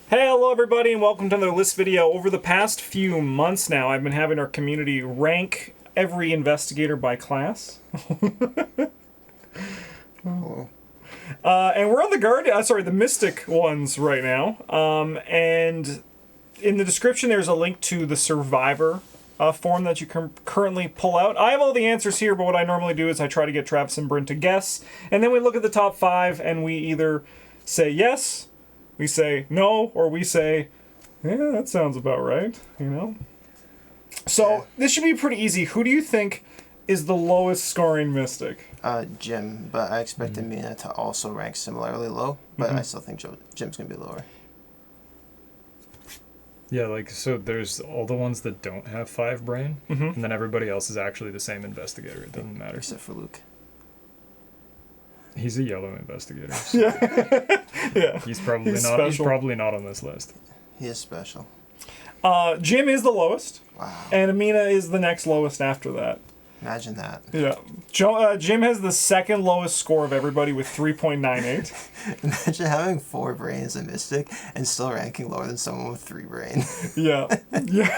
Hey, hello everybody, and welcome to another list video. Over the past few months now, I've been having our community rank every investigator by class. Hello. And we're on the Mystic ones right now. And in the description, there's a link to the Survivor form that you can currently pull out. I have all the answers here, but what I normally do is I try to get Travis and Bryn to guess, and then we look at the top 5, and we either say yes, we say no, or we say, yeah, that sounds about right, you know? So, this should be pretty easy. Who do you think is the lowest scoring Mystic? Jim, but I expected Mina to also rank similarly low, but I still think Jim's going to be lower. Yeah, like, so there's all the ones that don't have 5 brain, and then everybody else is actually the same investigator. It doesn't matter. Except for Luke. He's a yellow investigator. So Yeah. He's probably He's not. special. He's probably not on this list. He is special. Jim is the lowest, Wow. and Amina is the next lowest after that. Imagine that. Yeah. Jim has the second lowest score of everybody with 3.98. Imagine having 4 brain as a mystic and still ranking lower than someone with 3 brain. Yeah. Yeah.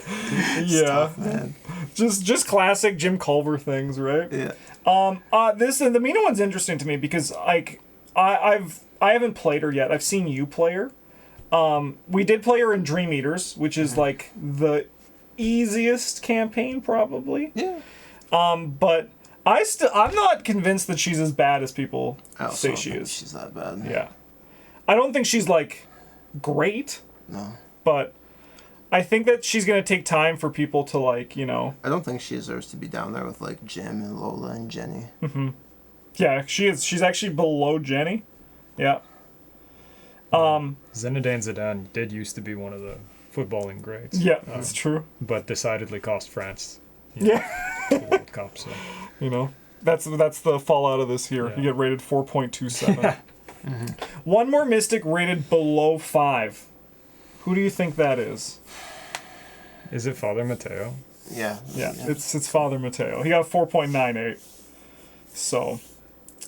It's Yeah. tough, man. Just classic Jim Culver things, right? Yeah. The Mina one's interesting to me because like I haven't played her yet. I've seen you play her. We did play her in Dream Eaters, which is like the easiest campaign probably. Yeah. But I'm not convinced that she's as bad as people I also say don't she think is. she's that bad. Yeah. I don't think she's like great, No. but I think that she's gonna take time for people to like, you know. I don't think she deserves to be down there with like Jim and Lola and Jenny. Yeah, she is. She's actually below Jenny. Yeah. Zinedine Zidane did used to be one of the footballing greats. Yeah, that's true. But decidedly cost France. Yeah. The World Cup. So You know, that's the fallout of this here. Yeah. You get rated 4.27. One more Mystic rated below 5. Who do you think that is? is it Father Mateo? Yeah. Yeah, it's Father Mateo. He got 4.98. So,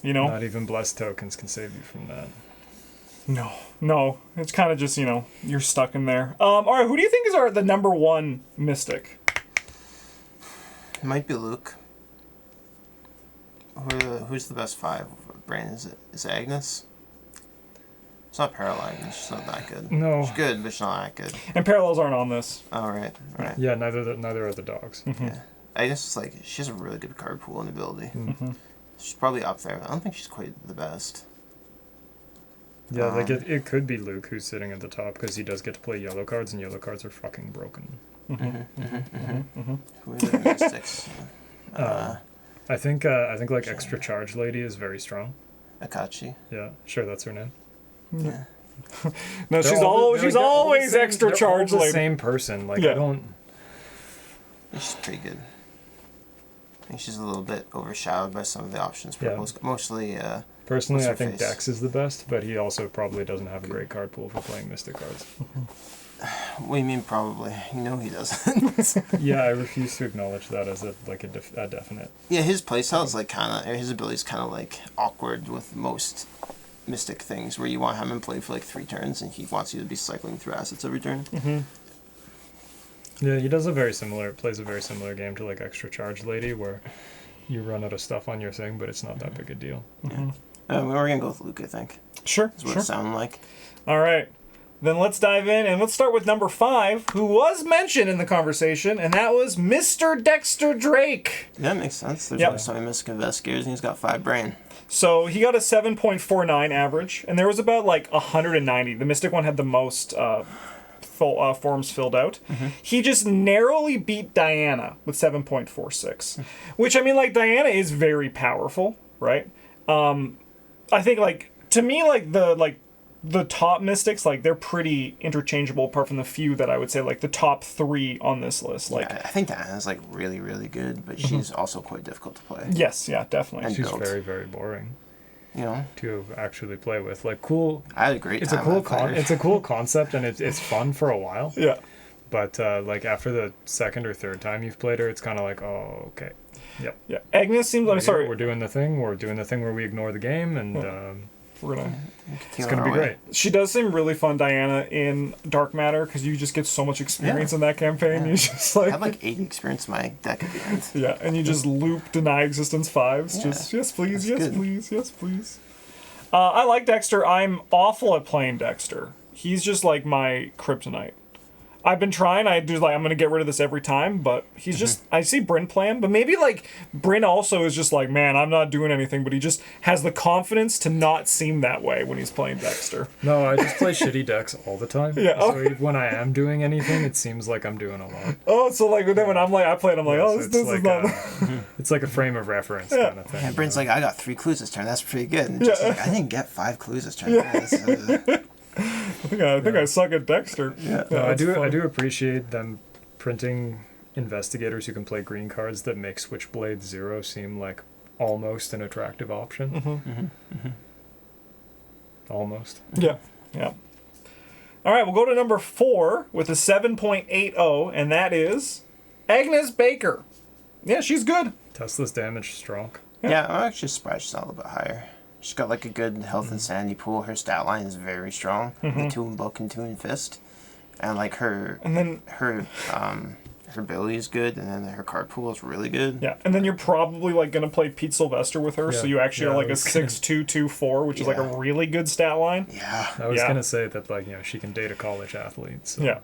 you know, Not even blessed tokens can save you from that. no, it's kind of just, you know, you're stuck in there. All right, who do you think is the number 1 Mystic? It might be Luke. Who's the best 5 brain? Is it Agnes? It's not paralyzed. She's not that good. No. She's good, but she's not that good. And parallels aren't on this. All right. Yeah, neither are the dogs. Yeah. Agnes is like, she has a really good card pool and ability. She's probably up there. I don't think she's quite the best. Yeah, like it could be Luke who's sitting at the top because he does get to play yellow cards, and yellow cards are fucking broken. Who are the mystics? I think like extra charge lady is very strong. Akachi. Yeah, sure, that's her name. Yeah. No, she's always extra charge the lady. same person. Like Yeah. I don't. She's pretty good. I think she's a little bit overshadowed by some of the options. But Yeah. mostly, Personally, What's I her think face? Dex is the best, but he also probably doesn't have a great card pool for playing Mystic cards. what do you mean probably? You know he doesn't. Yeah, I refuse to acknowledge that as a definite. Yeah, his playstyle is like his ability's kind of like awkward with most mystic things, where you want him in play for like 3 turns, and he wants you to be cycling through assets every turn. Yeah, he plays a very similar game to like extra charge lady, where you run out of stuff on your thing, but it's not that big a deal. We're gonna go with Luke, I think. Sure, That's what sure. it sounded like. All right. Then let's dive in, and let's start with number 5, who was mentioned in the conversation, and that was Mr. Dexter Drake. Yeah, that makes sense. There's Yep. only so many mystic investigators, and he's got 5 brain. So he got a 7.49 average, and there was about like 190. The Mystic one had the most forms filled out. He just narrowly beat Diana with 7.46, which, I mean, like, Diana is very powerful, right? I think, like, to me, like, the top Mystics, like, they're pretty interchangeable, apart from the few that I would say, like, the top 3 on this list. Like, Yeah, I think Diana's like really, really good, but she's also quite difficult to play. yes, yeah, definitely. And She's built. very, very boring You know, to actually play with. Like, cool. I had a great It's a time. cool I played her. it's a cool concept, and it's fun for a while. Yeah. But like after the second or third time you've played her, it's kind of like, oh, okay. Yep. Yeah. Agnes seems, I'm sorry. We're doing the thing. We're doing the thing where we ignore the game, and We're gonna. It's gonna be great. She does seem really fun, Diana, in Dark Matter because you just get so much experience in that campaign. You just I had like 80 experience in my deck at the end. Yeah, and you just loop deny existence 5s. Yeah. Just yes please, That's yes good. please, yes please. I like Dexter. I'm awful at playing Dexter. He's just like my kryptonite. I've been trying. I'm gonna get rid of this every time, but he's just. I see Bryn playing, but maybe like Bryn also is just like, man, I'm not doing anything, but he just has the confidence to not seem that way when he's playing Dexter. No, I just play shitty decks all the time. Yeah. So even when I am doing anything, it seems like I'm doing a lot. Oh, so like then when I play it, I'm like, Yeah, oh, so this is not. it's like a frame of reference kind of thing. And Bryn's like, I got 3 clues this turn. That's pretty good. And just like, I didn't get 5 clues this turn. I think I suck at Dexter. Yeah. No, I that's do. fun. I do appreciate them printing investigators who can play green cards that make Switchblade 0 seem like almost an attractive option. Almost. Yeah. Yeah. All right, we'll go to number 4 with a 7.80, and that is Agnes Baker. Yeah, she's good. Testless damage strong. Yeah, I'm actually surprised she's not a little bit higher. She's got like a good health and sanity pool. Her stat line is very strong. The 2 in book and 2 in fist. And like her ability is good, and then her card pool is really good. Yeah, and then you're probably like gonna play Pete Sylvester with her, so you actually are like a 6-2-2-4, which is like a really good stat line. Yeah. I was gonna say that she can date a college athlete. So, Yeah.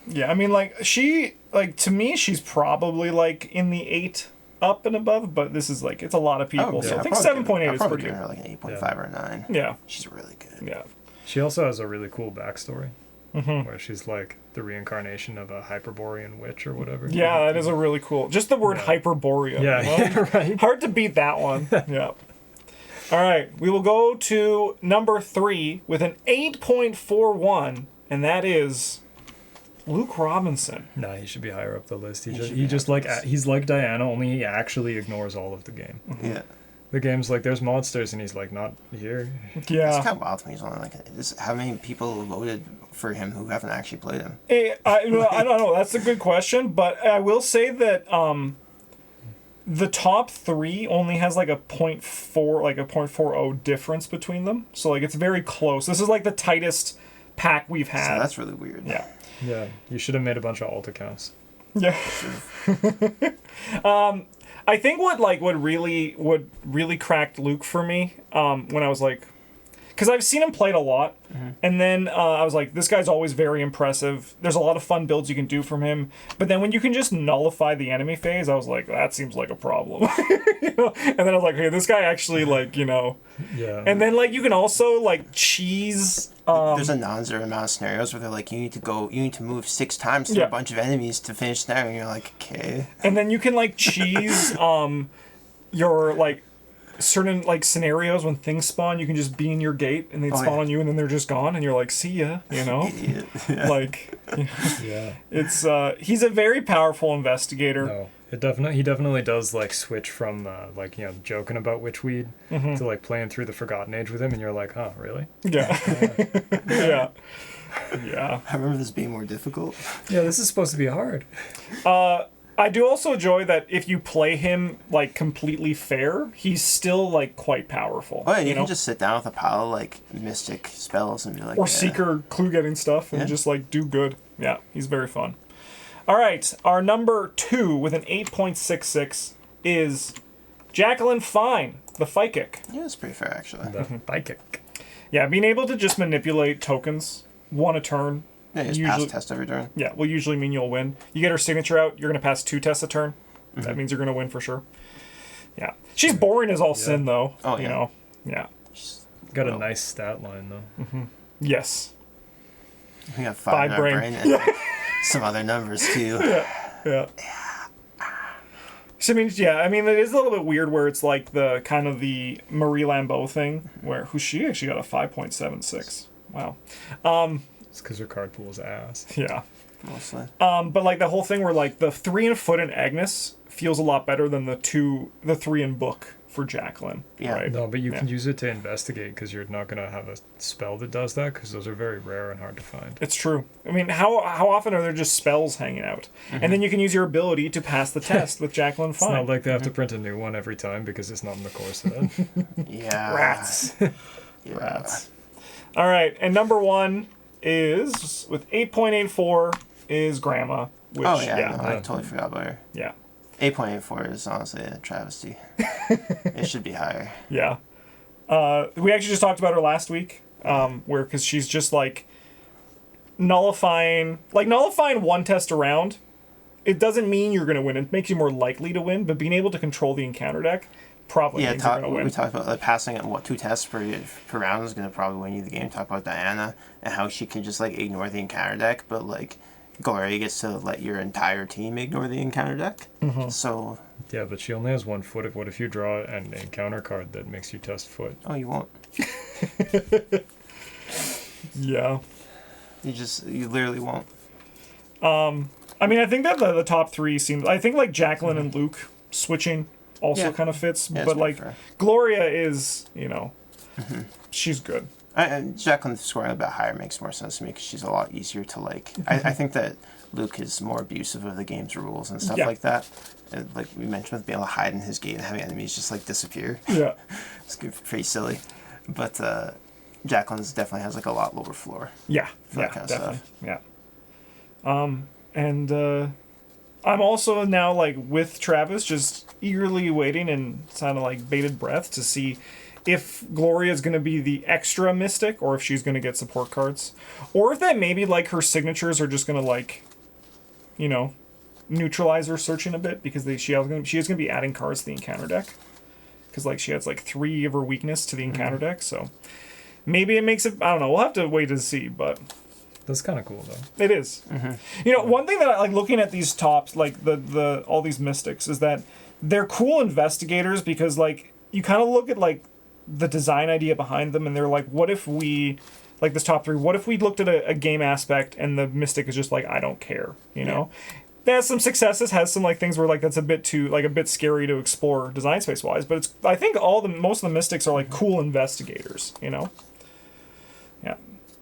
Yeah, I mean, like to me, she's probably like in the 8 up and above, but this is like it's a lot of people, so I think 7.8 is pretty good. Her like an 8.5 or a 9. Yeah. She's really good. Yeah. She also has a really cool backstory, where she's like the reincarnation of a Hyperborean witch or whatever. Yeah, that is a really cool. Just the word Hyperborea. Yeah, right. Hard to beat that one. Yeah. All right, we will go to number 3 with an 8.41, and that is Luke Robinson. Nah, he should be higher up the list. He's like Diana, only he actually ignores all of the game. Yeah. The game's like, there's monsters, and he's like, not here. Yeah. It's kind of wild to me. He's only like, how many people voted for him who haven't actually played him? I don't know. That's a good question, but I will say that the top 3 only has like a 0.40 difference between them. So like it's very close. This is like the tightest pack we've had. So that's really weird. Yeah. Yeah, you should have made a bunch of alt accounts. Yeah. I think what really cracked Luke for me when I was like, because I've seen him played a lot, and then I was like, this guy's always very impressive. There's a lot of fun builds you can do from him, but then when you can just nullify the enemy phase, I was like, that seems like a problem. And then I was like, hey, this guy actually Yeah. And then like you can also like cheese. There's a non-zero amount of scenarios where they're like, you need to move 6 times through a bunch of enemies to finish scenario, and you're like, okay. And then you can like cheese your like certain like scenarios when things spawn, you can just be in your gate and they spawn on you and then they're just gone and you're like, see ya, Idiot. Like Yeah. it's he's a very powerful investigator. No, he definitely does like switch from joking about witchweed to like playing through the Forgotten Age with him, and you're like, huh, really? Yeah. Yeah. I remember this being more difficult. Yeah, this is supposed to be hard. I do also enjoy that if you play him like completely fair, he's still like quite powerful. Oh yeah, you can just sit down with a pile of like mystic spells and be like, or seeker clue getting stuff and just like do good. Yeah, he's very fun. All right, our number 2 with an 8.66 is Jacqueline Fine, the Psychic. Yeah, it's pretty fair actually. The psychic. Yeah, being able to just manipulate tokens 1 a turn. Yeah, you just pass a test every turn. Yeah, will usually mean you'll win. You get her signature out, you're going to pass 2 tests a turn. That means you're going to win for sure. Yeah. She's boring as all sin, though. Oh, yeah. You know? Yeah. Got a nice stat line, though. Yes. We got 5 in our brain and like, some other numbers, too. Yeah. So, I mean, it is a little bit weird where it's like the kind of the Marie Lambeau thing, where she actually got a 5.76. Wow. It's because her card pool's ass. Yeah. Mostly. But like the whole thing where like the 3 in foot in Agnes feels a lot better than the 3 in book for Jacqueline. Yeah. Right? No, but you Yeah. can use it to investigate because you're not going to have a spell that does that because those are very rare and hard to find. It's true. I mean, how often are there just spells hanging out? And then you can use your ability to pass the test with Jacqueline It's Fine. not like they have to print a new one every time because it's not in the core set. Yeah. Rats. Yeah. Rats. All right, and number 1 is, with 8.84, is Grandma. Which, Oh yeah, no, I yeah. totally forgot about her. yeah. 8.84 is honestly a travesty. It should be higher. Yeah. We actually just talked about her last week, where, because she's just like nullifying one test around. It doesn't mean you're going to win. It makes you more likely to win, but being able to control the encounter deck probably Yeah, means you're going to we win. talked about passing at 2 tests per round is going to probably win you the game. Talk about Diana and how she can just like ignore the encounter deck, but like Gloria gets to let your entire team ignore the encounter deck. So Yeah, but she only has 1 foot. What if you draw an encounter card that makes you test foot? you won't. Yeah. You literally won't. I mean, I think that the top 3 seems... I think, like, Jacqueline and Luke switching also Yeah. kind of fits. Yeah, it's but, more like, fair. Gloria is, she's good. Jacqueline scoring a bit higher makes more sense to me because she's a lot easier to like. I think that Luke is more abusive of the game's rules and stuff Yeah. like that. Like we mentioned, with being able to hide in his gate and having enemies just like disappear. Yeah. It's pretty silly. But Jacqueline's definitely has like a lot lower floor. Yeah. For that kind of definitely. stuff. Yeah. And I'm also now, like, with Travis, just eagerly waiting and kind of, like, bated breath to see if Gloria is going to be the extra mystic or if she's going to get support cards. Or if that maybe, like, her signatures are just going to, like, neutralize her searching a bit because she is going to be adding cards to the encounter deck. Because, like, she adds, like, 3 of her weakness to the encounter deck, so maybe it makes it... I don't know. We'll have to wait to see, but... That's kind of cool, though. It is. One thing that I like looking at these tops, like the all these mystics, is that they're cool investigators because, like, you kind of look at, like, the design idea behind them and they're like, what if we, like, this top 3, what if we looked at a game aspect and the mystic is just like, I don't care, you know? That has some successes, has some, like, things where, like, that's a bit too, like, a bit scary to explore design space wise, but it's, I think most of the mystics are, like, cool investigators, Yeah.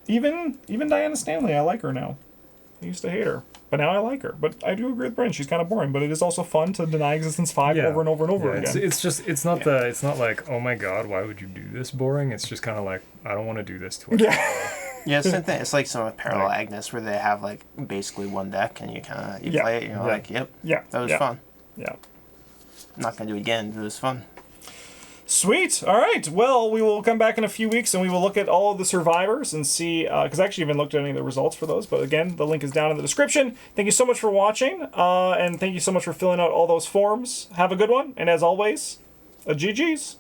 Even Diana Stanley, I like her now. I used to hate her, but now I like her. But I do agree with Brent. She's kind of boring, but it is also fun to deny existence 5 over and over and over again. It's not like, oh my god, why would you do this boring? It's just kind of like, I don't want to do this to her. Yeah. Yeah, same thing. It's like some of Parallel Agnes where they have like basically one deck and you kind of play it. And you're like, yep, that was fun. Yeah. I'm not gonna do it again, but it was fun. Sweet. All right. Well, we will come back in a few weeks and we will look at all of the survivors and see, because I actually haven't looked at any of the results for those. But again, the link is down in the description. Thank you so much for watching. And thank you so much for filling out all those forms. Have a good one. And as always, a GG's.